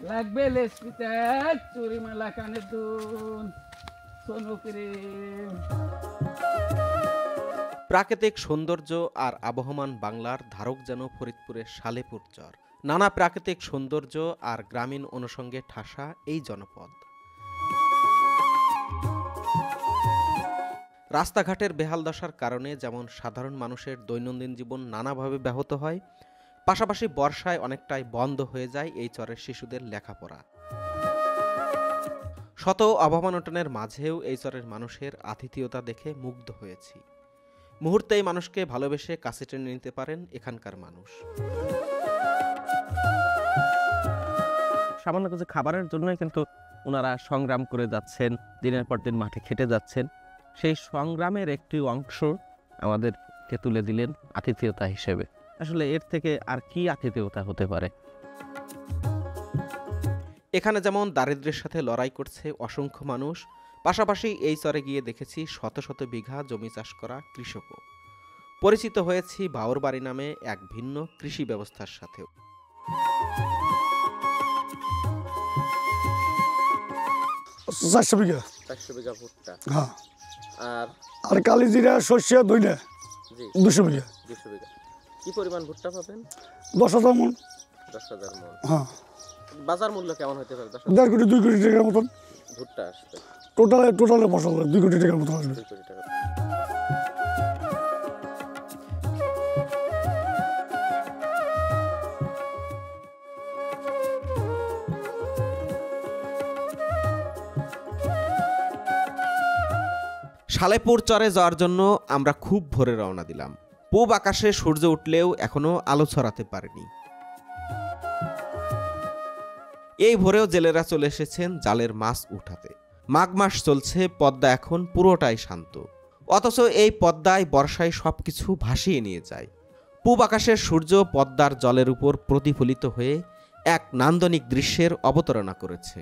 লাগবে লেসপিতে চুরি মালা কানে দুন সোনু ক্রিম। প্রাকৃতিক সৌন্দর্য আর আবহমান বাংলার ধারক যেন ফরিদপুরের সালেপুর চর। নানা প্রাকৃতিক সৌন্দর্য আর গ্রামীণ অনুষঙ্গে ঠাসা এই জনপদ। রাস্তাঘাটের বেহাল দশার কারণে যেমন সাধারণ মানুষের দৈনন্দিন জীবন নানাভাবে ব্যাহত হয়, পাশাপাশি বর্ষায় অনেকটাই বন্ধ হয়ে যায় এই চরের শিশুদের লেখাপড়া। শত অভাবনটনের মাঝেও এই চরের মানুষের আতিথেয়তা দেখে মুগ্ধ হয়েছি। মুহূর্তেই মানুষকে ভালোবেসে কাছে টেনে নিতে পারেন এখানকার মানুষ। সামান্য কিছু খাবারের জন্যই কিন্তু ওনারা সংগ্রাম করে যাচ্ছেন, দিনের পর দিন মাঠে খেটে যাচ্ছেন। সেই সংগ্রামের একটি অংশ আমাদেরকে তুলে দিলেন আতিথেয়তা হিসেবে। আসলে এর থেকে আর কি আতিথেয়তা হতে পারে? এখানে যেমন দারিদ্র্যের সাথে লড়াই করছে অসংখ্য মানুষ, পাশাপাশি এই চরে গিয়ে দেখেছি শত শত বিঘা জমি চাষ করা কৃষকও। পরিচিত হয়েছি বাউরবাড়ি নামে এক ভিন্ন কৃষি ব্যবস্থার সাথেও। 400 বিঘা। 400 বিঘা ভুট্টা। হ্যাঁ। আর কালি জিরা শস্য দুইটা 200 বিঘা। 200 বিঘা। কি পরিমাণ ভুট্টা পাবেন? 10,000 মন। 10,000 মন। হ্যাঁ। বাজার মূল্য কেমন হতে পারে? 1.5 কোটি 2 কোটি টাকার মতন ভুট্টা আসবে। টোটালে মশলা 2 কোটি টাকার মতন আসবে। 2 কোটি টাকা। সালেপুর চরে যাওয়ার জন্য আমরা খুব ভোরে রওনা দিলাম। পূব আকাশে সূর্য উঠলেও এখনো আলো ছড়াতে পারেনি। এই ভোরেও জেলেরা চলে এসেছেন জালের মাছ উঠাতে। মাঘ মাস চলছে, পদ্মা এখন পুরোটাই শান্ত। অথচ এই পদ্মায় বর্ষায় সবকিছু ভাসিয়ে নিয়ে যায়। পূব আকাশের সূর্য পদ্মার জলের উপর প্রতিফলিত হয়ে এক নান্দনিক দৃশ্যের অবতারণা করেছে।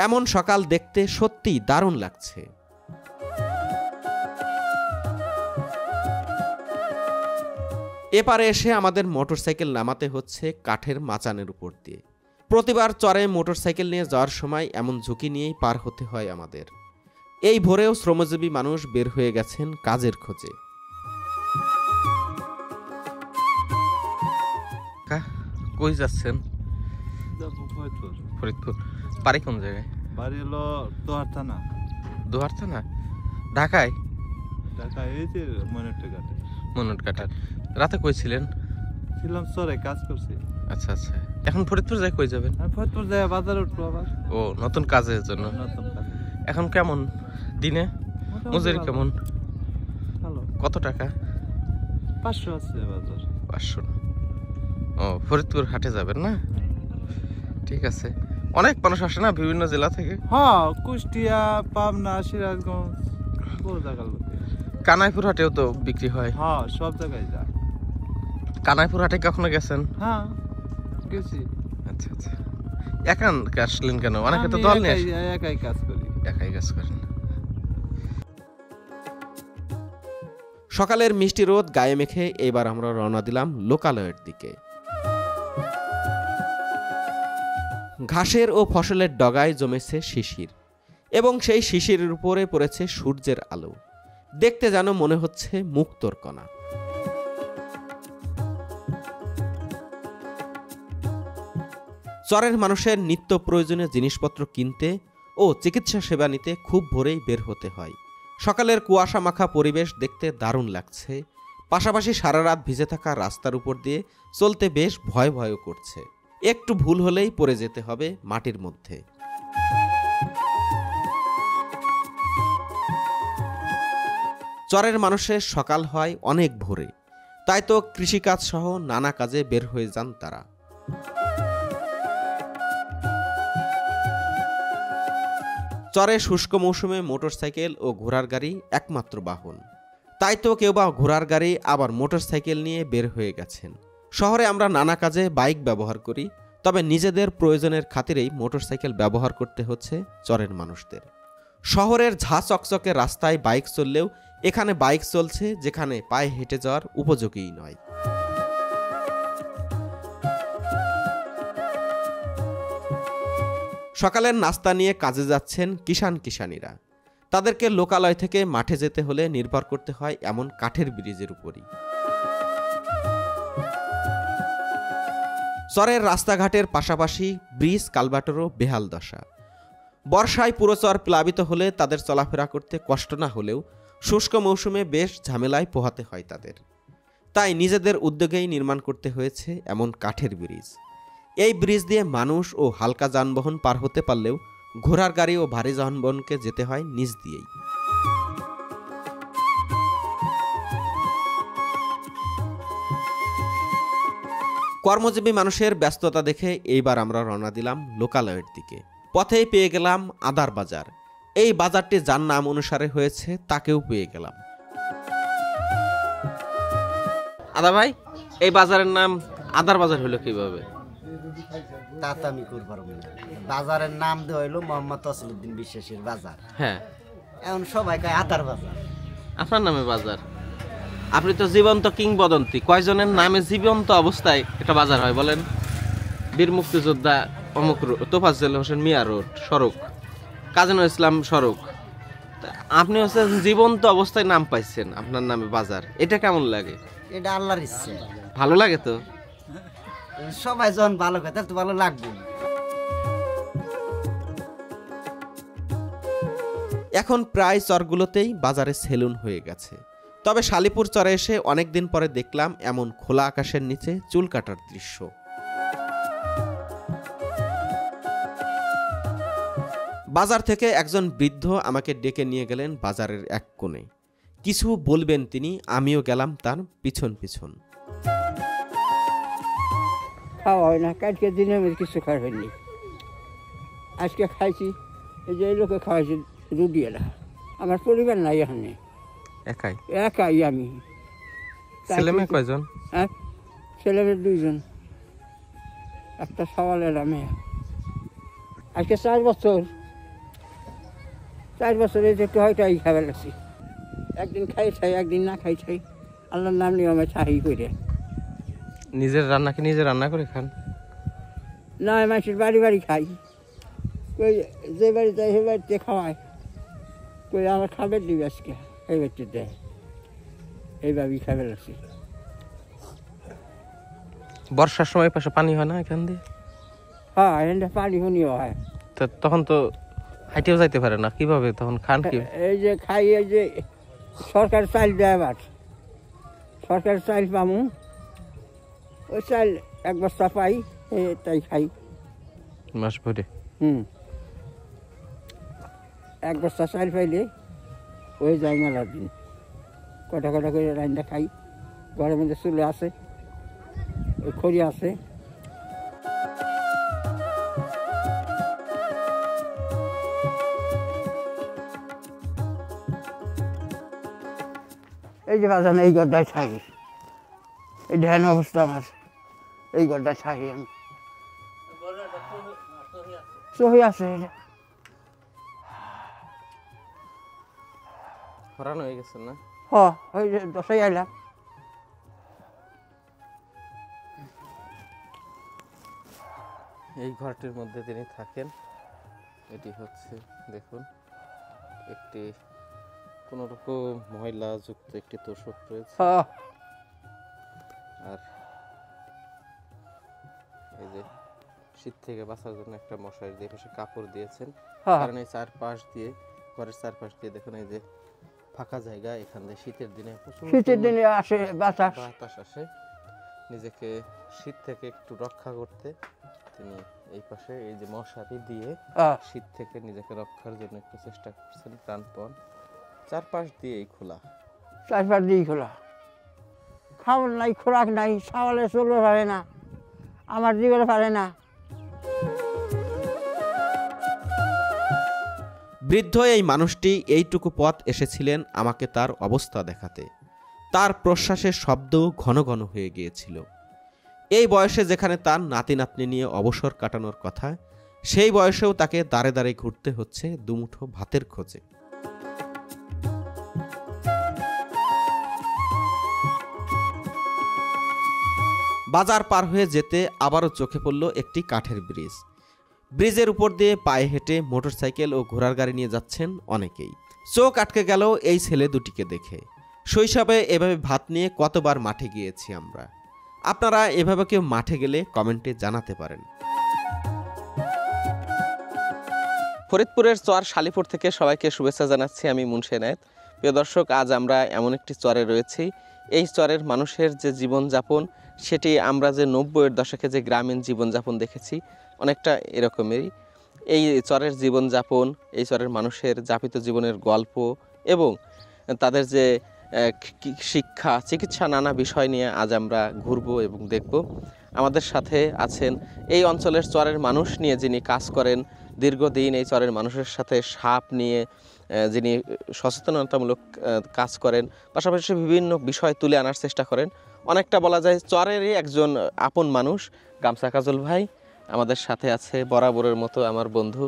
এমন সকাল দেখতে সত্যিই দারুণ লাগছে। এপারে এসে আমাদের মোটরসাইকেল নামাতে হচ্ছে কাঠের মাচানের উপর দিয়ে। প্রতিবার চরে মোটরসাইকেল নিয়ে যাওয়ার সময় এমন ঝুঁকি নিয়েই পার হতে হয় আমাদের। এই ভোরেও শ্রমজীবী মানুষ বের হয়ে গেছেন কাজের খোঁজে। কই যাচ্ছেন? ফরিদপুর। বাড়ি কোন জায়গায়? বাড়ি হলো দোহার থানা। দোহার থানা? ঢাকায়? ঢাকায় এই যে মনটঘাটা। রাতে কই ছিলেন? ছিলাম চরে, কাজ করছি। আচ্ছা আচ্ছা। এখন ফরিদপুর যাই কই যাবেন? ফরিদপুর যাই বাজারে উঠবো আবার। ও, নতুন কাজের জন্য। নতুন কাজ। এখন কেমন দিনে মজুরি কেমন? ভালো। কত টাকা? 500 আছে বাজার। 500। ও, ফরিদপুর হাটে যাবেন না? ঠিক আছে। অনেক মানুষ আসে না বিভিন্ন জেলা থেকে? হ্যাঁ, কুষ্টিয়া, পাবনা, সিরাজগঞ্জ, বহু জায়গার লোক। কানাইপুর হাটেও তো বিক্রি হয়। হ্যাঁ, সব জায়গায় যায়। কানাইপুর হাটে কখনো গেছেন? হ্যাঁ, গেছি। আচ্ছা আচ্ছা। একা আসলেন কেন? অনেকে তো দল নিয়ে আসে। একাই কাজ করি। একাই কাজ করেন। সকালের মিষ্টি রোদ গায়ে মেখে এবার আমরা রওনা দিলাম লোকালয়ের দিকে। ঘাসের ও ফসলের ডগায় জমেছে শিশির, এবং সেই শিশিরের উপরে পড়েছে সূর্যের আলো। দেখতে যেন মনে হচ্ছে মুক্তোর কণা। চরের মানুষের নিত্য প্রয়োজনীয় জিনিসপত্র কিনতে ও চিকিৎসা সেবা নিতে খুব ভোরেই বের হতে হয়। সকালের কুয়াশা মাখা পরিবেশ দেখতে দারুণ লাগছে, পাশাপাশি সারা রাত ভিজে থাকা রাস্তার উপর দিয়ে চলতে বেশ ভয় ভয়ও করছে। একটু ভুল হলেই পড়ে যেতে হবে মাটির মধ্যে। চরের মানুষের সকাল হয় অনেক ভোরে, তাই তো কৃষিকাজ সহ নানা কাজে বের হয়ে যান তারা। চরে শুষ্ক মৌসুমে মোটরসাইকেল ও ঘোড়ার গাড়ি একমাত্র বাহন, তাই তো কেউ বা ঘোড়ার গাড়ি আবার মোটরসাইকেল নিয়ে বের হয়ে গেছেন। শহরে আমরা নানা কাজে বাইক ব্যবহার করি, তবে নিজেদের প্রয়োজনের খাতিরেই মোটরসাইকেল ব্যবহার করতে হচ্ছে চরের মানুষদের। শহরের ঝাঁ চকচকে রাস্তায় বাইক চললেও এখানে বাইক চলছে যেখানে পায়ে হেঁটে যাওয়ার উপযোগীই নয়। সকালের নাস্তা নিয়ে কাজে যাচ্ছেন কিষাণীরা। তাদেরকে লোকালয় থেকে মাঠে যেতে হলে নির্ভর করতে হয় এমন কাঠের ব্রিজের উপরই। চরের রাস্তাঘাটের পাশাপাশি ব্রিজ কালভার্টেরও বেহাল দশা। বর্ষায় পুরো চর প্লাবিত হলে তাদের চলাফেরা করতে কষ্ট না হলেও শুষ্ক মৌসুমে বেশ ঝামেলায় পোহাতে হয় তাদের। তাই নিজেদের উদ্যোগেই নির্মাণ করতে হয়েছে এমন কাঠের ব্রিজ। এই ব্রিজ দিয়ে মানুষ ও হালকা যানবাহন পার হতে পারলেও ঘোড়ার গাড়ি ও ভারী যানবাহনকে যেতে হয় নিচ দিয়েই। কর্মজীবী মানুষের ব্যস্ততা দেখে এইবার আমরা রওনা দিলাম লোকালয়ের দিকে। পথেই পেয়ে গেলাম আদার বাজার। এই বাজারটি যার নাম অনুসারে হয়েছে তাকেও পেয়ে গেলাম। আদা ভাই, এই বাজারের নাম আদার বাজার হলো কিভাবে? তা তো আমি করতে পারবো না। বাজারের নাম দেওয়া হইলো মোহাম্মদ তসলিউদ্দিন বিশ্বাসের বাজার। হ্যাঁ, এখন সবাই কয় আদার বাজার। আপনার নামে বাজার। আপনি তো জীবন্ত কিংবদন্তি। কয়জনের নামে জীবন্ত অবস্থায় একটা বাজার হয় বলেন? বীর মুক্তিযোদ্ধা অমুক তোফাজ্জল হোসেন মিয়া রোড সড়ক, কাজী নজরুল ইসলাম সড়ক। আপনি হচ্ছে জীবন্ত অবস্থায় নাম পাইছেন, আপনার নামে বাজার। এটা কেমন লাগে? এটা আল্লাহর ইচ্ছে। ভালো লাগে তো? সবাই যখন ভালো কথা তো ভালো লাগবে। এখন প্রায় চরগুলোতেই বাজারে সেলুন হয়ে গেছে। তবে শালিপুর চরে এসে অনেকদিন পরে দেখলাম এমন খোলা আকাশের নিচে চুল কাটার দৃশ্য। বাজার থেকে একজন বৃদ্ধ আমাকে ডেকে নিয়ে গেলেন বাজারের এক কোণে। কিছু বলবেন তিনি, আমিও গেলাম তার পিছন পিছন। খাওয়া হয় না, কালকে দিনে আমি কিছু খাওয়া হয়নি। আজকে খাইছি, এই যে এই লোকে খাওয়াইছি রুটি এলা। আমার পরিবার নাই এখানে, একাই? একাই আমি। ছেলে মেয়ে কয়জন? হ্যাঁ, ছেলে মেয়ে 2 জন, একটা সওয়াল এলা মেয়ে। আজকে 4 বছর এই যে একটু হয়তো এই খাবার লাগছি। একদিন খাই চাই, একদিন না খাই চাই। আল্লাহর নাম নিয়ে আমার চাহি করে। নিজের রান্না কি নিজে রান্না করে খান? না, মানুষের বাড়ি খাই। কই যে বাড়ি যাই সে বাড়িতে খাওয়ায়। কই আমার খাবার দিবি আজকে, এই বাড়িতে দেয়। এইভাবেই খাবার লাগছি। বর্ষার সময় পাশে পানি হয় না এখান দিয়ে? হ্যাঁ, এখানটা পানি শুনিও হয়। তো তখন তো হাইটেও যাইতে পারে না, কিভাবে তখন খান কি? এই যে খাই, এই যে সরকার চাল দেয়। আবার সরকার চাল পামু, ওই চাল 1 বস্তা পাই, তাই খাই মাস ভরে। 1 বস্তা চাল পাইলে ওই যায় মেলা দিন। কটা করে রান্না খাই। ঘরের মধ্যে চুলে আছে, ওই খড়ি আছে। এই যে বাজান, এই গড্ডায় থাকি। এই ধ্যান অবস্থা আমার, এই গড্ডায় থাকি আমি। সহি আছে, হরান হয়ে গেছে না? ওই যে 10 আইলাম। এই ঘরটির মধ্যে তিনি থাকেন। এটি হচ্ছে দেখুন, একটি কোনোরকম ময়লা যুক্ত একটি তোষক রয়েছে। আর এই যে শীত থেকে বাঁচার জন্য একটা মশারি দিয়ে পাশে কাপড় দিয়েছেন। কারণ এই চারপাশ দিয়ে, ঘরের চারপাশ দিয়ে দেখুন এই যে ফাঁকা জায়গা, এখান দিয়ে শীতের দিনে আসে বাতাস আসে। নিজেকে শীত থেকে একটু রক্ষা করতে তিনি এই পাশে এই যে মশারি দিয়ে শীত থেকে নিজেকে রক্ষার জন্য একটু চেষ্টা করছেন প্রাণপণ। চারপাশ দিয়েই খোলা, চারপাশ দিয়েই খোলা। খাবার নাই, খোরাক নাই, সাওয়ালে চলতে পারে না, আমার জীবনে পারে না। বৃদ্ধ এই মানুষটি এইটুকু পথ এসেছিলেন আমাকে তার অবস্থা দেখাতে। তার প্রশ্বাসের শব্দ ঘন ঘন হয়ে গিয়েছিল। এই বয়সে যেখানে তার নাতি নাতনি নিয়ে অবসর কাটানোর কথা, সেই বয়সেও তাকে দাঁড়ে দাঁড়ে ঘুরতে হচ্ছে দুমুঠো ভাতের খোঁজে। বাজার পার হয়ে যেতে আবারও চোখে পড়ল একটি কাঠের ব্রিজ। ব্রিজের উপর দিয়ে পায়ে হেঁটে মোটরসাইকেল ও ঘোড়ার গাড়ি নিয়ে যাচ্ছেন অনেকেই। চোখ আটকে গেল এই ছেলে দুটিকে দেখে। শৈশবে এভাবে ভাত নিয়ে কতবার মাঠে গিয়েছি আমরা। আপনারা এভাবে কেউ মাঠে গেলে কমেন্টে জানাতে পারেন। ফরিদপুরের চর শালিপুর থেকে সবাইকে শুভেচ্ছা জানাচ্ছি, আমি মুন্সি এনায়েত। প্রিয় দর্শক, আজ আমরা এমন একটি চরে রয়েছি, এই চরের মানুষের যে জীবনযাপন সেটি আমরা যে 90-এর দশকে যে গ্রামীণ জীবনযাপন দেখেছি অনেকটা এরকমেরই। এই চরের জীবনযাপন, এই চরের মানুষের যাপিত জীবনের গল্প এবং তাদের যে শিক্ষা, চিকিৎসা, নানা বিষয় নিয়ে আজ আমরা ঘুরবো এবং দেখব। আমাদের সাথে আছেন এই অঞ্চলের চরের মানুষ নিয়ে যিনি কাজ করেন দীর্ঘদিন, এই চরের মানুষের সাথে সাপ নিয়ে যিনি সচেতনতামূলক কাজ করেন, পাশাপাশি বিভিন্ন বিষয় তুলে আনার চেষ্টা করেন। অনেকটা বলা যায় চরেরই একজন আপন মানুষ গামছা কাজল ভাই আমাদের সাথে আছে, বরাবরের মতো আমার বন্ধু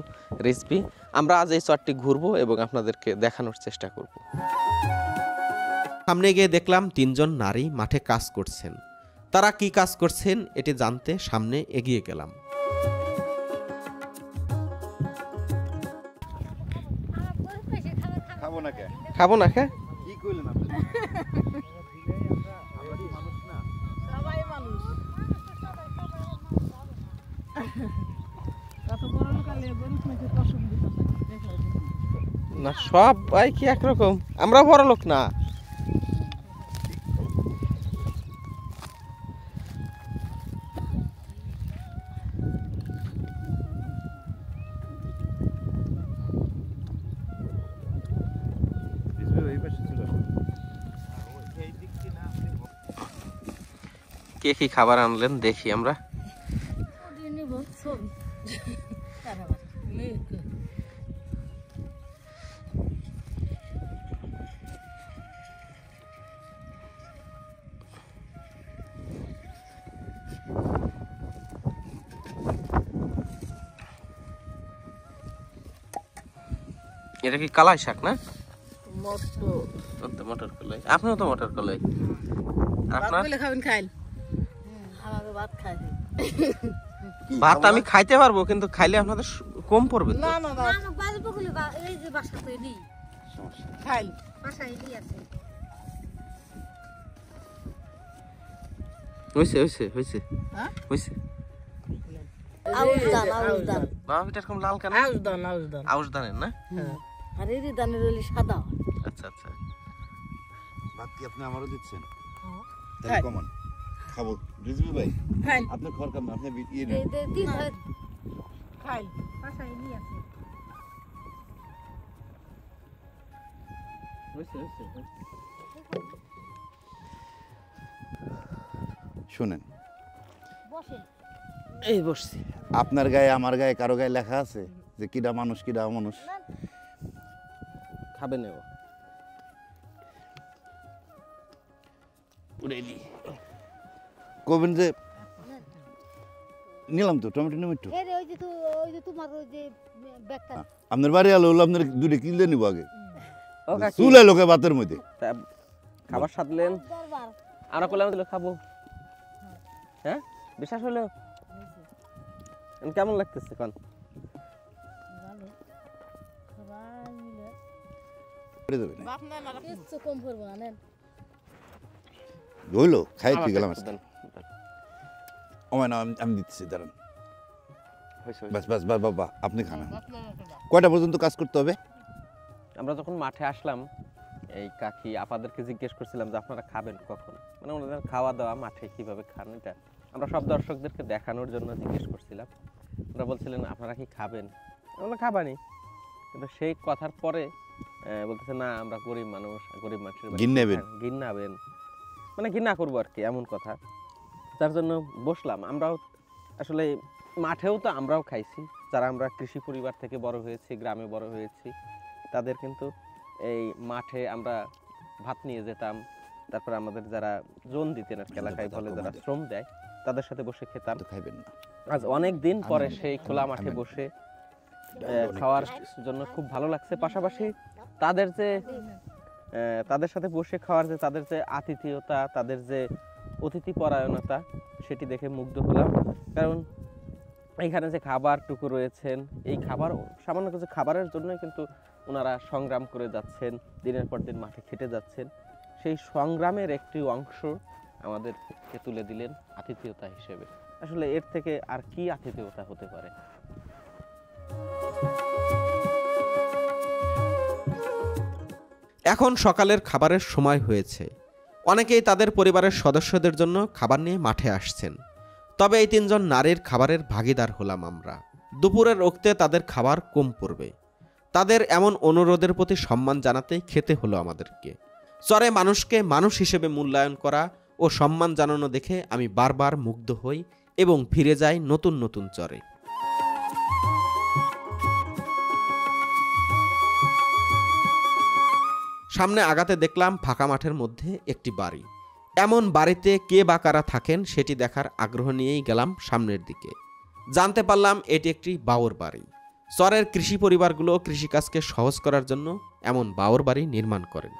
রিজভি। আমরা আজ এই চরটি ঘুরবো এবং আপনাদেরকে দেখানোর চেষ্টা করব। সামনে গিয়ে দেখলাম 3 জন নারী মাঠে কাজ করছেন। তারা কি কাজ করছেন এটি জানতে সামনে এগিয়ে গেলাম। খাবো না খা না, সব ভাই কি একরকম, আমরা বড় লোক না। কে কি খাবার আনলেন দেখি আমরা। এটা কি কালাই শাক না? মটর কলাই। আপনিও তো মটর কলাই। আপনার ভাত আমি খাইতে পারবো, কিন্তু খাইলে আপনাদের কম পড়বে তো। হইছে হইছে হইছে হইছে। এরকম লাল কেন? আউশ ধানের না? আর এই ধানের হলে সাদা। আচ্ছা আচ্ছা। ভাত কি আপনি আমারও দিচ্ছেন? তাহলে কমন খাবো। রিজভি ভাই আপনি খর কাম, আপনি ইয়ে নেন। খাই বাসায় নিয়ে আসে। শুনেন, বসেন। এই বসছি। আপনার গায়ে আমার গায়ে কারো গায়ে লেখা আছে যে কিডা মানুষ কিডা অমানুষ? খাবে নেব কবেন যে নিলাম তো টমেটো নেব একটু। ওই যে তোমার ওই যে ব্যাগটা আপনার বাড়ি আলো হলো, আপনার দুটো কিনলে নিব আগে। চুলে লোকে ভাতের মধ্যে খাবার সাধলেন আর কলাম দিল খাবো। হ্যাঁ, বিশ্বাস হলো? কেমন লাগতেছে এখন? হইলো খাই তুই গেলাম। না আমি দিচ্ছি, দাঁড়ান। বাস বাস বাস বাবা, আপনি খান। কয়টা পর্যন্ত কাজ করতে হবে? আমরা যখন মাঠে আসলাম এই কাকি আপাদেরকে জিজ্ঞেস করছিলাম যে আপনারা খাবেন কখন, মানে ওনাদের খাওয়া দাওয়া মাঠে কিভাবে খান এটা আমরা সব দর্শকদেরকে দেখানোর জন্য জিজ্ঞেস করছিলাম। ওরা বলছিলেন আপনারা কি খাবেন? আমরা খাবানি, কিন্তু সেই কথার পরে বলতেছে না আমরা গরিব মানুষ, গরিব মানুষের ঘিন্নাবেন, মানে ঘৃণা করবো আর কি, এমন কথা। তার জন্য বসলাম। আমরাও আসলে মাঠেও তো আমরাও খাইছি, যারা আমরা কৃষি পরিবার থেকে বড় হয়েছি, গ্রামে বড় হয়েছি, তাদের কিন্তু এই মাঠে আমরা ভাত নিয়ে যেতাম। তারপর আমাদের যারা জোন দিতেন আর এলাকায় বলে যারা শ্রম দেয় তাদের সাথে বসে খেতাম। খাইবেন না। আজ অনেক দিন পরে সেই খোলা মাঠে বসে খাওয়ার জন্য খুব ভালো লাগছে। পাশাপাশি তাদের সাথে বসে খাওয়ার যে তাদের যে আতিথেয়তা, তাদের যে অতিথি পরায়ণতা, সেটি দেখে মুগ্ধ হলাম। কারণ এইখানে যে খাবারটুকু রয়েছেন, এই খাবার সামান্য কিছু খাবারের জন্যই কিন্তু ওনারা সংগ্রাম করে যাচ্ছেন, দিনের পর দিন মাঠে খেটে যাচ্ছেন। সেই সংগ্রামের একটি অংশ আমাদেরকে তুলে দিলেন আতিথেয়তা হিসেবে। আসলে এর থেকে আর কি আতিথেয়তা হতে পারে? এখন সকালের খাবারের সময় হয়েছে। অনেকেই তাদের পরিবারের সদস্যদের জন্য খাবার নিয়ে মাঠে আসছেন। তবে এই 3 জন নারীর খাবারের ভাগিদার হলাম আমরা। দুপুরের রক্তে তাদের খাবার কম পড়বে। তাদের এমন অনুরোধের প্রতি সম্মান জানাতেই খেতে হলো আমাদেরকে। চরে মানুষকে মানুষ হিসেবে মূল্যায়ন করা ও সম্মান জানানো দেখে আমি বারবার মুগ্ধ হই এবং ফিরে যাই নতুন নতুন চরে। সামনে আগাতে দেখলাম ফাঁকা মাঠের মধ্যে একটি বাড়ি। এমন বাড়িতে কে বা কারা থাকেন সেটি দেখার আগ্রহ নিয়েই গেলাম সামনের দিকে। জানতে পারলাম এটি একটি বাউর বাড়ি। চরের কৃষি পরিবারগুলো কৃষিকাজকে সহজ করার জন্য এমন বাউর বাড়ি নির্মাণ করেন।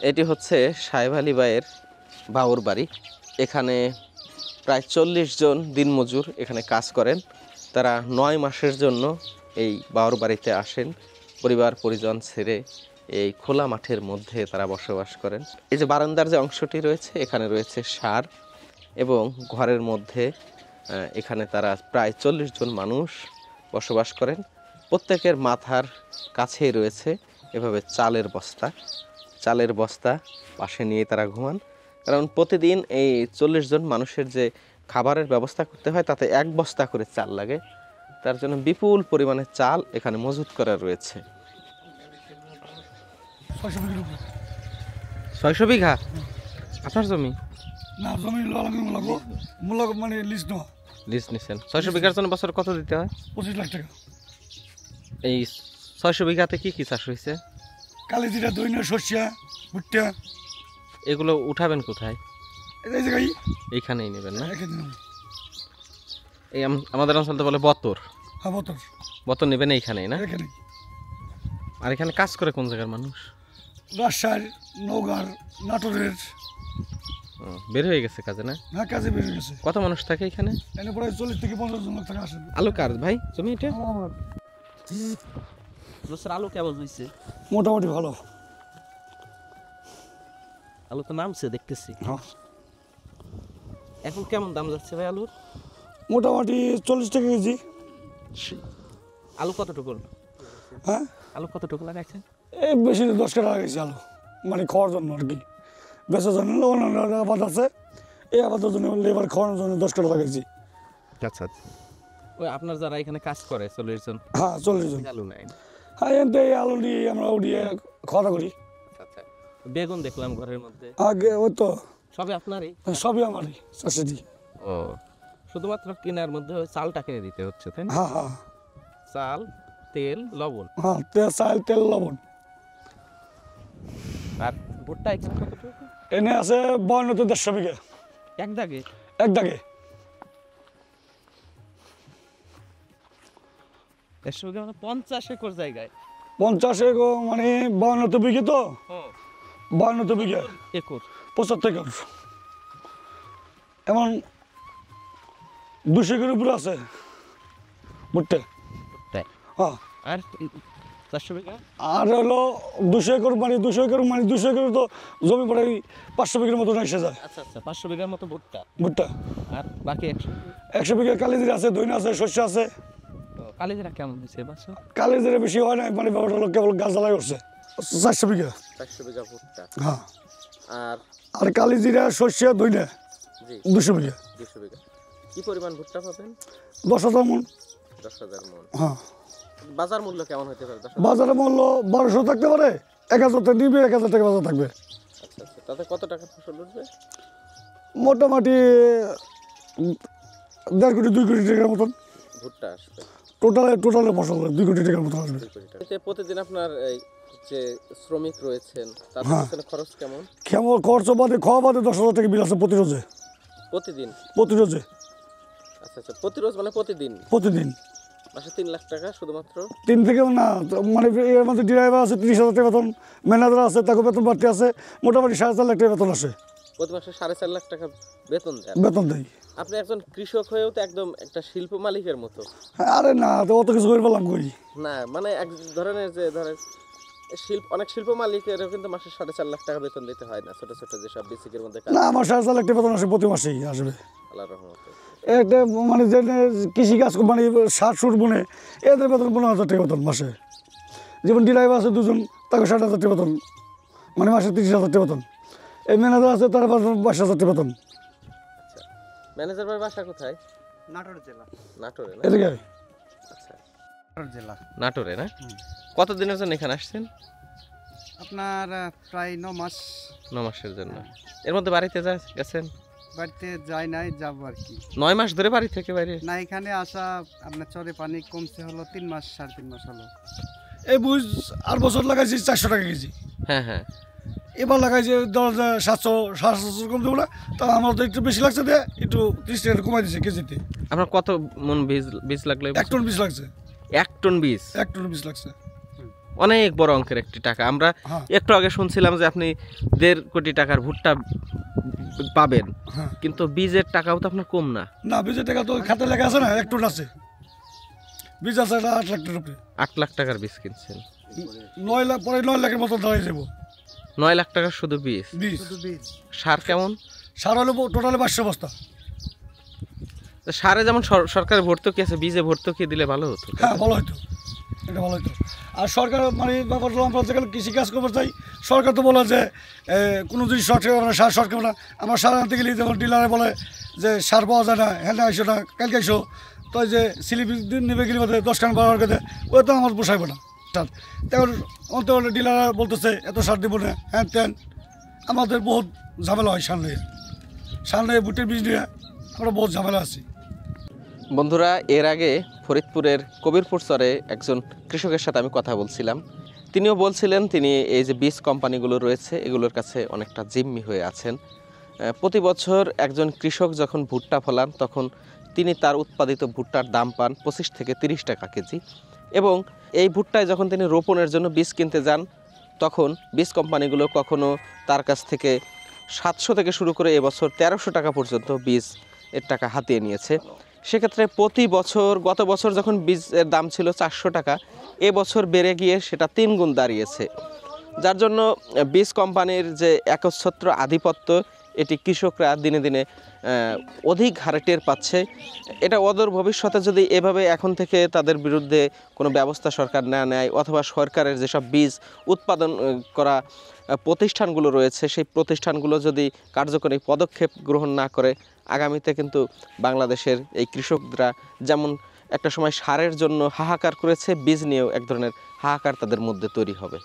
এটি হচ্ছে সাহেব আলী ভাইয়ের বাউর বাড়ি। এখানে প্রায় 40 জন দিনমজুর এখানে কাজ করেন। তারা 9 মাসের জন্য এই বাউর বাড়িতে আসেন। পরিবার পরিজন ছেড়ে এই খোলা মাঠের মধ্যে তারা বসবাস করেন। এই যে বারান্দার যে অংশটি রয়েছে, এখানে রয়েছে সার এবং ঘরের মধ্যে এখানে তারা প্রায় 40 জন মানুষ বসবাস করেন। প্রত্যেকের মাথার কাছেই রয়েছে এভাবে চালের বস্তা পাশে নিয়ে তারা ঘুমান। কারণ প্রতিদিন এই 40 জন মানুষের যে খাবারের ব্যবস্থা করতে হয় তাতে 1 বস্তা করে চাল লাগে। তার জন্য বিপুল পরিমাণে চাল এখানে মজুত করা রয়েছে। 600 বিঘা আপনার জমি? না, জমি মূল্য মানে লিস্ট না, লিজ নিছেন। 600 বিঘার জন্য বছর কত দিতে হয়? 25 লাখ টাকা। এই 600 বিঘাতে কি কি চাষ হয়েছে? কালি জিরা, দইনা, সর্ষা, ভুট্টা। এগুলো উঠাবেন কোথায়? এই জায়গায় এইখানেই নেবেন না? রেখে দিন। এই আমাদের অঞ্চল তো বলে বতর। হ্যাঁ, বতর নেবেন এইখানেই না? এখানে। আর এখানে কাজ করে কোন জায়গার মানুষ? রাজশাহীর, নওগাঁর, নাটোরের। বের হয়ে গেছে কাজে না? হ্যাঁ, কাজে বের হয়ে গেছে। কত মানুষ থাকে এখানে? এনে প্রায় 40 থেকে 50 জন লোক থাকে আসেন। আলু কার ভাই জমি এটা? আলু কেমন হয়েছে? মোটামুটি ভালো। আলু তো নামছে দেখতেছি। হ্যাঁ, এখন কেমন দাম যাচ্ছে ভাই আলুর? মোটামুটি 40 টাকা কেজি। আলু কতটুকু? হ্যাঁ, আলু কতটুকু লাগাইছেন? এই বেশি 10 টাকা লাগাইছি আলু, মানে খাওয়ার জন্য আর কি। বেচার জন্য অন্যান্য আবাদ আছে, এই আবাদের জন্য লেবার খাওয়ানোর জন্য 10 টাকা লাগাইছি। আচ্ছা আচ্ছা। ওই আপনার যারা এখানে কাজ করে 40 জন? হ্যাঁ, 40 জন। আলু নাই? হ্যাঁ, এনতে এই আলু দিয়ে আমরা উড়িয়ে খাওয়া করি। আচ্ছা, বেগুন দেখলাম ঘরের মধ্যে। আগে ওই তো সবই আপনারই? সবই আমারই চাষি। ও, শুধুমাত্র কেনার মধ্যে ওই চালটা কিনে দিতে হচ্ছে তাই না? হ্যাঁ হ্যাঁ চাল, তেল, লবণ। হ্যাঁ, চাল, তেল, লবণ। আর ভুট্টা এখানে কতটুকু? এনে আছে 52 থেকে 150 বিঘা। এক দাগে? এক দাগে। 150 বিঘা মানে 50 একর জায়গায়? 50 একর মানে 52 বিঘা তো। 52 বিঘা একর 75 একর। এমন 200 একর উপরে আছে ভুট্টা। হ্যাঁ, আর 400 বিঘা? আর হলো 200 একর মানে 200 একর তো জমি পড়ে 500 বিঘার মতো এসে যায়। আচ্ছা, 500 বিঘার মতো ভুট্টা। আর বাকি 100 বিঘা কালিজিরা আছে, দইনা আছে, শস্য আছে। কালিজিরা কেমন হয়েছে এবছর? কালিজিরা বেশি হয় না, মানে ব্যাপারটা হলো কেবল গাছ জ্বালাই করছে। 400 বিঘা। 400 বিঘা ভুট্টা। হ্যাঁ, আর আর কালিজিরা, শস্য, দইনা 200 বিঘা। 200 বিঘা। কি পরিমাণ ভুট্টা পাবেন? 10,000 মণ। 10,000 মণ। হ্যাঁ। বাজার মূল্য কেমন হতে পারে? বাজারের মূল্য 1200 থাকতে পারে, 1000 টাকা নিবে, 1000 টাকা বাজার থাকবে। আচ্ছা, তাতে কত টাকা ফসল উঠবে? মোটামুটি 1.5 কোটি 2 কোটি টাকার মতন ভুট্টা আসবে। টোটালে ফসল 2 কোটি টাকার মতন আসবে। এতে প্রতিদিন আপনার এই যে শ্রমিক রয়েছেন তাদের পিছনে খরচ কেমন? খরচ বাদে খাওয়া বাদে 10,000 টাকা বিল আছে প্রতি রোজে। প্রতিদিন? প্রতি রোজে। আচ্ছা, প্রতি রোজ মানে প্রতিদিন? প্রতিদিন। মাসে 3 লাখ টাকা শুধুমাত্র? 3 থেকে না, মানে এর মধ্যে ড্রাইভার আছে 30,000 টাকা বেতন, ম্যানেজার আছে তাকে বেতন বাড়তি আছে, মোটামুটি 4.5 লাখ টাকা বেতন আসে। প্রতি মাসে 4.5 লাখ টাকা বেতন দেন? বেতন দেয়। আপনি একজন কৃষক হয়েও তো একদম একটা শিল্প মালিকের মতো। আরে না, তো অত কিছু করে বললাম করি না, মানে এক ধরনের যে ধরেন অনেক শিল্প মালিকেরও কিন্তু মাসে 4.5 লাখ টাকা বেতন দিতে হয় না, ছোট ছোট যেসব বেসিকের মধ্যে কাজ। না, আমার 4.5 লাখ টাকা বেতন আসে প্রতি মাসেই আসবে। আল্লাহর রহমতে। একটা মানে যে কৃষিকাজ মানে সার সুর বুনে এদের বেতন 15,000 টাকা বেতন মাসে। যেমন ড্রাইভার আছে 2 জন, তাকে 60,000 টাকা বেতন, মানে মাসে 30,000 টাকা বেতন। এই ম্যানেজার আছে তার 22,000 টাকা বেতন। আচ্ছা, ম্যানেজার ভাই বাসা কোথায়? নাটোর জেলা। নাটোরে না? এদিকে আচ্ছা, নাটোর জেলা। নাটোরে না? কতদিনের জন্য এখানে আসছেন? আপনার প্রায় 9 মাস। 9 মাসের জন্য। এর মধ্যে বাড়িতে গেছেন? বাড়িতে যাই নাই, যাবো আর কি। 9 মাস ধরে বাড়ি থেকে বাইরে? না, এখানে আসা আপনার চরে পানি কমছে হলো 3 মাস 3.5 মাস হলো। এই বুঝ আর বছর লাগাইছি 400 টাকা কেজি। হ্যাঁ হ্যাঁ। এবার লাগাইছে 700 কম দেবো না, তা আমার তো একটু বেশি লাগছে, দিয়ে একটু 30 টাকা কমাই দিচ্ছে কেজিতে। আপনার কত মন বীজ লাগলো? 1 টন বীজ লাগছে। 1 টন বীজ? 1 টন বীজ লাগছে। অনেক বড় অঙ্কের একটি টাকা। আমরা একটু আগে শুনছিলাম যে আপনি 1.5 কোটি টাকার ভুট্টা পাবেন, কিন্তু বীজের টাকাও তো আপনার কম না। না, বীজের টাকা তো খাতে লেখা আছে না, 1 টন আছে বীজ আছে, 8 লাখ টাকার উপরে। 8 লাখ টাকার বীজ কিনছেন? 9 লাখ, পরে 9 লাখের মতো দাঁড়িয়ে যাবো। 9 লাখ টাকার শুধু বীজ? সার কেমন? সার হলো টোটালে 500 বস্তা। সারে যেমন সরকারের ভর্তুকি আছে, বীজে ভর্তুকি দিলে ভালো হতো। হ্যাঁ, ভালো হতো, এটা ভালো হতো। আর সরকার মানে ব্যাপারটা আমরা যেখানে কৃষিকাজ করতে চাই, সরকার তো বলে যে কোনো জিনিস শর্ট হবে না, সার শর্ট হবে না। আমরা সার আনতে গেলে যেমন ডিলারে বলে যে সার পাওয়া যায় না, হ্যাঁ আইসো না, কালকে আইসো, তো যে স্লিপ নেবে গেলে মধ্যে 10 খান 12 কেটে, ওই তো আমার পোষাইবে না সার। তখন অন্ত ডিলার বলতেছে এত সার দেবো না, হ্যাঁ তেন। আমাদের বহুত ঝামেলা হয় সার নিয়ে বুটের বীজ নিয়ে আমরা বহুত ঝামেলা আছি। বন্ধুরা, এর আগে ফরিদপুরের কবিরপুর চরে একজন কৃষকের সাথে আমি কথা বলছিলাম। তিনিও বলছিলেন তিনি এই যে বীজ কোম্পানিগুলো রয়েছে এগুলোর কাছে অনেকটা জিম্মি হয়ে আছেন। প্রতি বছর একজন কৃষক যখন ভুট্টা ফলান তখন তিনি তার উৎপাদিত ভুট্টার দাম পান 25 থেকে 30 টাকা কেজি, এবং এই ভুট্টায় যখন তিনি রোপণের জন্য বীজ কিনতে যান তখন বীজ কোম্পানিগুলো কখনো তার কাছ থেকে 700 থেকে শুরু করে এবছর 1300 টাকা পর্যন্ত বীজ এর টাকা হাতিয়ে নিয়েছে। সেক্ষেত্রে প্রতি বছর, গত বছর যখন বীজের দাম ছিল 400 টাকা, এবছর বেড়ে গিয়ে সেটা 3 গুণ দাঁড়িয়েছে, যার জন্য বীজ কোম্পানির যে একচ্ছত্র আধিপত্য এটি কৃষকরা দিনে দিনে অধিক হারে টের পাচ্ছে। এটা অদূর ভবিষ্যতে যদি এভাবে এখন থেকে তাদের বিরুদ্ধে কোনো ব্যবস্থা সরকার না নেয়, অথবা সরকারের যেসব বীজ উৎপাদন করা প্রতিষ্ঠানগুলো রয়েছে সেই প্রতিষ্ঠানগুলো যদি কার্যকরী পদক্ষেপ গ্রহণ না করে, আগামীতে কিন্তু বাংলাদেশের এই কৃষকরা যেমন একটা সময় সারের জন্য হাহাকার করেছে, বীজ নিয়েও এক ধরনের হাহাকার তাদের মধ্যে তৈরি হবে।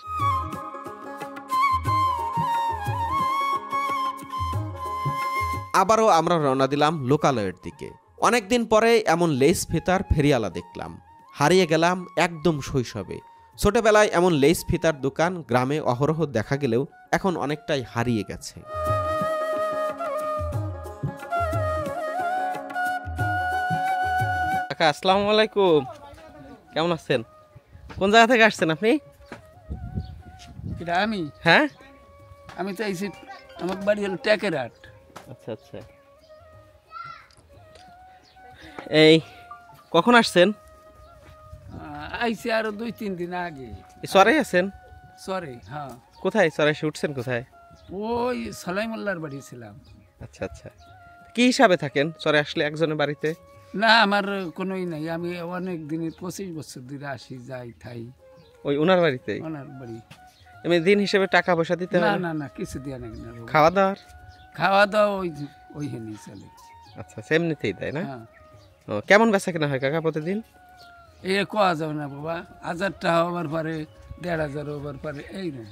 আবারও আমরা রওনা দিলাম লোকালয়ের দিকে। অনেকদিন পরে এমন লেস ফিতার ফেরিয়ালা দেখলাম। হারিয়ে গেলাম একদম শৈশবে। ছোটবেলায় এমন লেস ফিতার দোকান গ্রামে অহরহ দেখা গেলেও এখন অনেকটাই হারিয়ে গেছে। কাকা, আসসালামু আলাইকুম। কেমন আছেন? কোন জায়গা থেকে আসছেন আপনি? এটা আমি? হ্যাঁ, আমি তো আইছি, আমার বাড়ি হলো টেকেরহাট। আচ্ছা আচ্ছা। এই কখন আসছেন? আইছি আরো 2-3 দিন আগে। চরে আছেন? সরি, হ্যাঁ। কোথায় চরে এসে উঠছেন কোথায়? ওই সালাইমুল্লাহর বাড়ি ছিলাম। আচ্ছা আচ্ছা। কি হিসাবে থাকেন চরে আসলে একজনের বাড়িতে? না, আমার কোনোই নাই। আমি অনেক দিন 25 বছর ধরে আসি, যাই থাই ওই ওনার বাড়িতেই? ওনার বাড়ি। এমনি দিন হিসেবে টাকা পয়সা দিতে না হয়? না না, কিছু দেওয়া নাকি না। খাওয়া দাওয়ার? খাওয়া দাওয়া ওইখানেই চলে। আচ্ছা আচ্ছা, এমনিতেই তাই না? হ্যাঁ। ও, কেমন বেচা কেনা হয় কাকা প্রতিদিন? এ কোয়া যাবে না বাবা, 1000 টাকা হবার পরে, 1500 হবার পরে, এই না।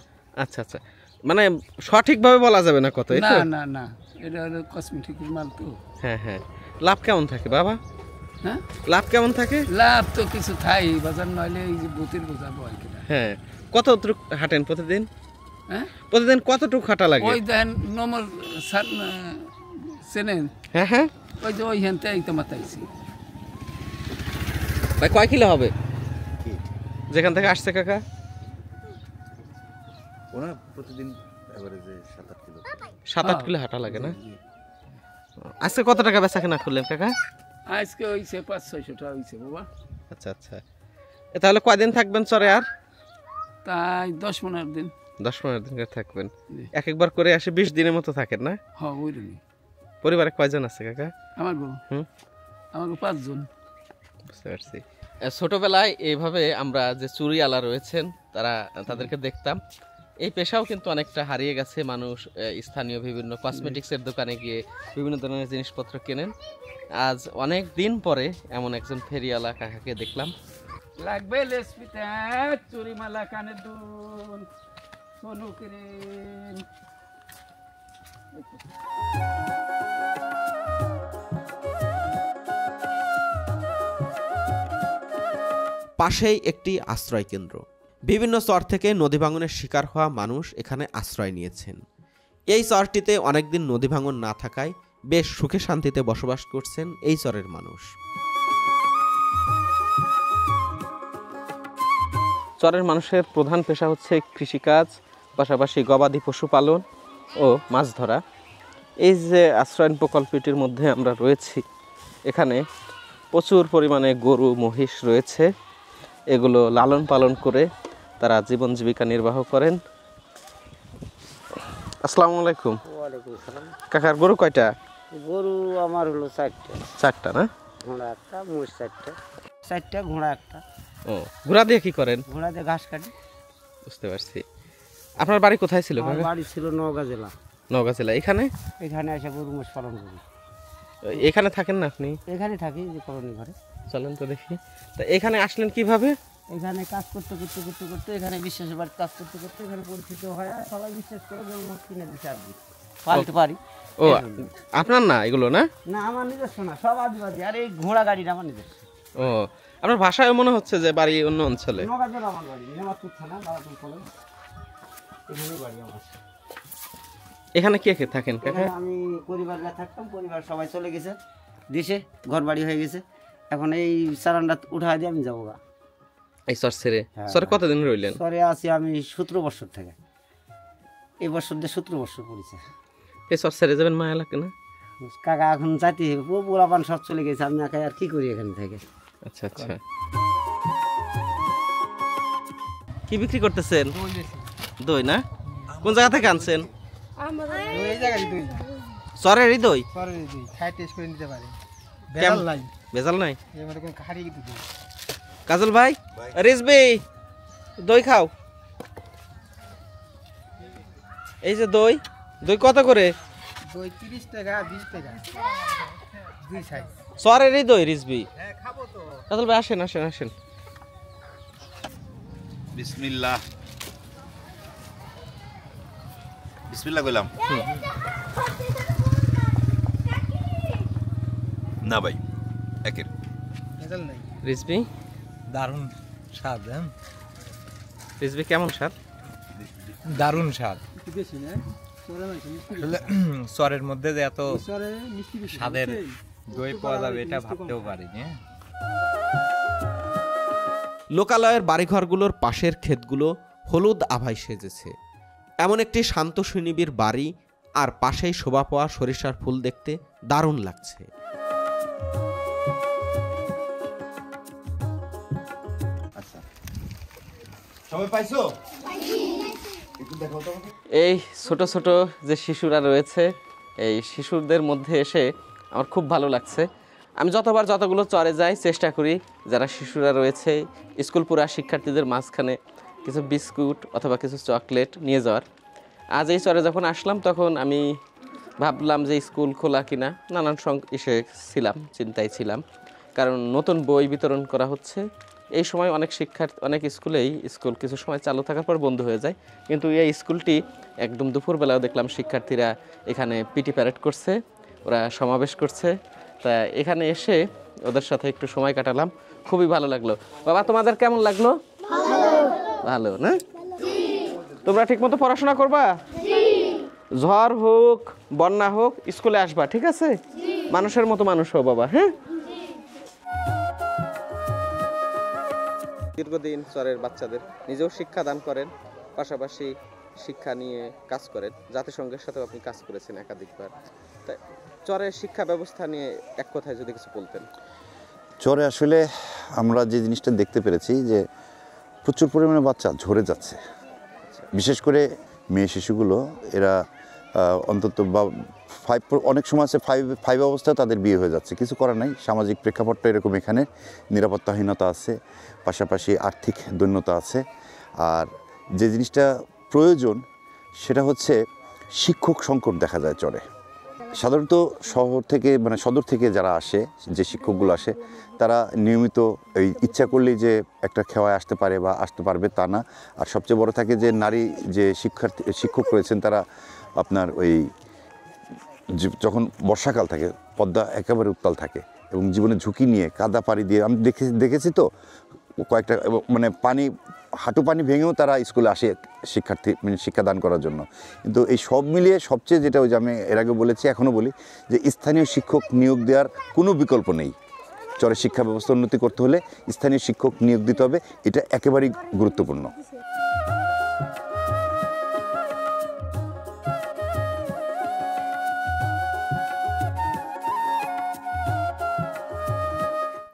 আচ্ছা আচ্ছা, মানে সঠিকভাবে বলা যাবে না কত? না না না, এটা হলো কসমেটিকের মাল তো। হ্যাঁ হ্যাঁ। লাভ কেমন থাকে বাবা? হ্যাঁ, লাভ কেমন থাকে? লাভ তো কিছু থাই, বাজার নইলে এই যে বুতির বোঝাবো হয় কিনা। হ্যাঁ, কতটুক হাঁটেন প্রতিদিন? হ্যাঁ, প্রতিদিন কতটুক হাঁটা লাগে? ওই দেন নমর চেনেন? হ্যাঁ হ্যাঁ। ওই যে ওইখানতে এই তো মাতাইছি। ভাই কয় কিলো হবে কি? যেখান থেকে আসছে কাকা? ওনা প্রতিদিন এভারেজে 7-8 কিলো। 7-8 কিলো হাঁটা লাগে না? আজকে কত টাকা বেচা কেনা করলেন কাকা? আজকে হইছে 500-600 টাকা হইছে বাবা। আচ্ছা আচ্ছা, তাহলে কয়দিন থাকবেন চরে? আর তাই 10-15 দিন। 10-15 দিন করে থাকবেন। এক একবার করে আসে 20 দিনের মতো থাকেন না? হ্যাঁ ওইরকমই। পরিবারে কয়জন আছে কাকা? আমার গো হুম, আমার 5 জন। বুঝতে পারছি। ছোটবেলায় এইভাবে আমরা যে চুরিওয়ালা রয়েছেন তাদেরকে দেখতাম। এই পেশাও কিন্তু অনেকটা হারিয়ে গেছে। মানুষ স্থানীয় বিভিন্ন কসমেটিক্সের দোকানে গিয়ে বিভিন্ন ধরনের জিনিসপত্র কেনেন। আজ অনেক দিন পরে এমন একজন ফেরিওয়ালা কাকাকে দেখলাম। লাগবে লেসপিতে চুরি মালা কানে দুল সোনু করেন। পাশেই একটি আশ্রয় কেন্দ্র। বিভিন্ন চর থেকে নদী ভাঙনের শিকার হওয়া মানুষ এখানে আশ্রয় নিয়েছেন। এই চরটিতে অনেকদিন নদী ভাঙন না থাকায় বেশ সুখে শান্তিতে বসবাস করছেন এই চরের মানুষ। চরের মানুষের প্রধান পেশা হচ্ছে কৃষিকাজ, পাশাপাশি গবাদি পশুপালন ও মাছ ধরা। এই যে আশ্রয়ণ প্রকল্পটির মধ্যে আমরা রয়েছি, এখানে প্রচুর পরিমাণে গরু মহিষ রয়েছে। এগুলো লালন পালন করে তারা জীবন জীবিকা নির্বাহ করেন। আসসালামু আলাইকুম। ওয়ালাইকুম সালাম। কাকার গরু কয়টা? গরু আমার হলো 4টা। 4টা না? ঘোড়া একটা, মোষ 4টা, ঘোড়া একটা। ও, ঘোড়া দিয়ে কি করেন? ঘোড়া দিয়ে ঘাস কাটি। বুঝতে পারছি। আপনার বাড়ি কোথায় ছিল আমার কাকা? বাড়ি ছিল নওগাঁ জেলা। নওগাঁ জেলা। এখানে এখানে এসে গরু মোষ পালন করি। এখানে থাকেন না আপনি? এখানে থাকি যে কলোনি ঘরে। চলেন তো দেখি। তা এখানে আসলেন কিভাবে? এখানে কাজ করতে এখানে বিশ্বাসের বাড়ি কাজ করতে এখানে পরিচিত হয় আর সবাই বিশ্বাস করে গরু মোষ কিনে দিতে আর কি পালতে পারি। ও, আপনার না এগুলো? না না, আমার নিজস্ব না, সব আদিবাসী। আর এই ঘোড়া গাড়িটা আমার নিজস্ব। ও, আপনার ভাষায় মনে হচ্ছে যে বাড়ি অন্য অঞ্চলে। নওগাঁ জেলা আমার বাড়ি, নেমাতপুর থানা, বারাতুল কলেজ। এখানে বাড়ি আমার। এখানে কে কে থাকেন কাকা? এখানে আমি পরিবার নিয়ে থাকতাম, পরিবার সবাই চলে গেছে দেশে, ঘর বাড়ি হয়ে গেছে। এখন এই চারানটা উঠাই দিয়ে আমি যাবো গা। এই চর ছেড়ে? হ্যাঁ। চরে কতদিন রইলেন? সরে আছি আমি 17 বছর থেকে। এই বছর দিয়ে 17 বছর পড়েছে। এই চর ছেড়ে যাবেন মায়া লাগে না? কাকা এখন যাতে পোলাপান সব চলে গেছে, আমি একাই আর কি করি এখান থেকে। আচ্ছা আচ্ছা। কি বিক্রি করতেছেন? দই না? কোন জায়গা থেকে আনছেন? চরেরই দই? ভেজাল নাই? কাজল ভাই, রিজবি, দই খাও। এই যে দই, দই কত করে? দই 30 টাকা, 20 টাকা। দুই সাইজ। চরেরই দই রিজবি। কাজল ভাই আসেন আসেন আসেন। বিসমিল্লাহ বিসমিল্লাহ কইলাম না ভাই, একের ভেজাল নাই। রিজবি, দারুণ স্বাদ। হ্যাঁ, রিজবি কেমন স্বাদ? দারুণ স্বাদ। একটু বেশি না? চরের মধ্যে যে এত স্বাদের দই পাওয়া যাবে এটা ভাবতেও পারিনি। লোকালয়ের বাড়িঘরগুলোর পাশের ক্ষেতগুলো হলুদ আভায় সেজেছে। এমন একটি শান্ত সুনিবিড় বাড়ি আর পাশেই শোভা পাওয়া সরিষার ফুল দেখতে দারুণ লাগছে। সবাই পাইছো? একটু দেখাও তো আমাকে। এই ছোট ছোট যে শিশুরা রয়েছে, এই শিশুদের মধ্যে এসে আমার খুব ভালো লাগছে। আমি যতগুলো চরে যাই চেষ্টা করি যারা শিশুরা রয়েছে স্কুল পুরা শিক্ষার্থীদের মাঝখানে কিছু বিস্কুট অথবা কিছু চকলেট নিয়ে যাওয়ার। আজ এই চরে যখন আসলাম তখন আমি ভাবলাম যে স্কুল খোলা কিনা, নানান চিন্তায় ছিলাম, কারণ নতুন বই বিতরণ করা হচ্ছে। এই সময় অনেক স্কুল কিছু সময় চালু থাকার পর বন্ধ হয়ে যায়, কিন্তু এই স্কুলটি একদম দুপুরবেলাও দেখলাম শিক্ষার্থীরা এখানে পিটি প্যারেড করছে, ওরা সমাবেশ করছে। তা এখানে এসে ওদের সাথে একটু সময় কাটালাম, খুবই ভালো লাগলো। বাবা, তোমাদের কেমন লাগলো? ভালো না? তোমরা ঠিকমতো পড়াশোনা করবা? ঝড় হোক বন্যা হোক স্কুলে আসবা, ঠিক আছে? মানুষের মতো মানুষ হও বাবা। হ্যাঁ, দীর্ঘদিন চরের বাচ্চাদের নিজেও শিক্ষাদান করেন, পাশাপাশি শিক্ষা নিয়ে কাজ করেন। জাতিসংঘের সাথেও আপনি কাজ করেছেন একাধিকবার। তাই চরের শিক্ষা ব্যবস্থা নিয়ে এক কথায় যদি কিছু বলতেন। চরে আসলে আমরা যে জিনিসটা দেখতে পেরেছি যে প্রচুর পরিমাণে বাচ্চা ঝরে যাচ্ছে, বিশেষ করে মেয়ে শিশুগুলো। এরা অন্তত বা অনেক সময় আছে ফাইভ অবস্থায় তাদের বিয়ে হয়ে যাচ্ছে। কিছু করার নাই, সামাজিক প্রেক্ষাপটটা এরকম। এখানে নিরাপত্তাহীনতা আছে, পাশাপাশি আর্থিক দৈন্যতা আছে। আর যে জিনিসটা প্রয়োজন সেটা হচ্ছে শিক্ষক সংকট দেখা যায় চরে। সাধারণত শহর থেকে মানে সদর থেকে যারা আসে, যে শিক্ষকগুলো আসে, তারা নিয়মিত এই ইচ্ছা করলেই যে একটা খেওয়ায় আসতে পারে বা আসতে পারবে তা না। আর সবচেয়ে বড় থাকে যে নারী যে শিক্ষক রয়েছেন তারা আপনার ওই যখন বর্ষাকাল থাকে পদ্মা একেবারে উত্তাল থাকে এবং জীবনে ঝুঁকি নিয়ে কাদা পাড়ি দিয়ে আমি দেখেছি তো কয়েকটা, মানে পানি হাঁটু পানি ভেঙেও তারা স্কুলে আসে শিক্ষার্থী মানে শিক্ষাদান করার জন্য। কিন্তু এই সব মিলিয়ে সবচেয়ে যেটা ওই যে আমি এর আগে বলেছি এখনও বলি যে স্থানীয় শিক্ষক নিয়োগ দেওয়ার কোনো বিকল্প নেই। চরের শিক্ষা ব্যবস্থা উন্নতি করতে হলে স্থানীয় শিক্ষক নিয়োগ দিতে হবে, এটা একেবারেই গুরুত্বপূর্ণ।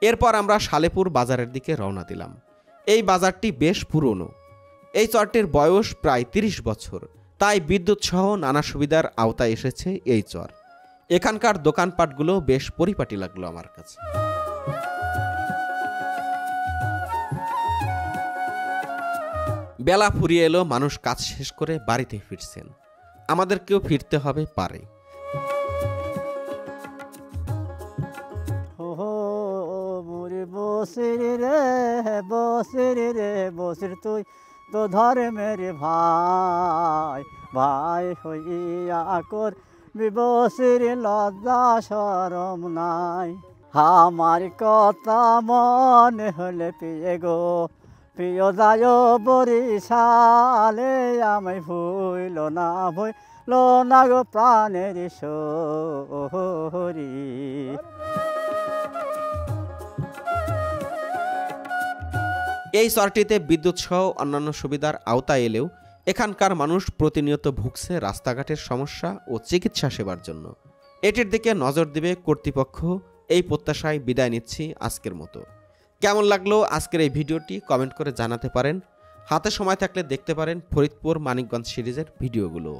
এরপর আমরা সালেপুর বাজারের দিকে রওনা দিলাম। এই বাজারটি বেশ পুরনো। এই চরটির বয়স প্রায় ৩০ বছর, তাই বিদ্যুৎ সহ নানা সুবিধার আওতায় এসেছে এই চর। এখানকার দোকানপাটগুলো বেশ পরিপাটি লাগলো আমার কাছে। বেলা ফুরিয়ে এলো, মানুষ কাজ শেষ করে বাড়িতে ফিরছেন। আমাদেরকেও ফিরতে হবে পারে। বসির রে বসির তুই তো ধর্মের ভাই, ভাই হইয়া কর বিবসির লজ্জা শরম নাই। আমার কথা মনে হলে প্রিয় গো, প্রিয় যায় বরিশালে, আমি ভুইল না গো প্রাণের শরী। এই চরটিতে বিদ্যুৎ সহ অন্যান্য সুবিধার আওতায় এলেও এখানকার মানুষ প্রতিনিয়ত ভুগছে রাস্তাঘাটের সমস্যা ও চিকিৎসা সেবার জন্য। এটির দিকে নজর দেবে কর্তৃপক্ষ, এই প্রত্যাশায় বিদায় নিচ্ছি আজকের মতো। কেমন লাগলো আজকের এই ভিডিওটি কমেন্ট করে জানাতে পারেন। হাতে সময় থাকলে দেখতে পারেন ফরিদপুর মানিকগঞ্জ সিরিজের ভিডিওগুলো।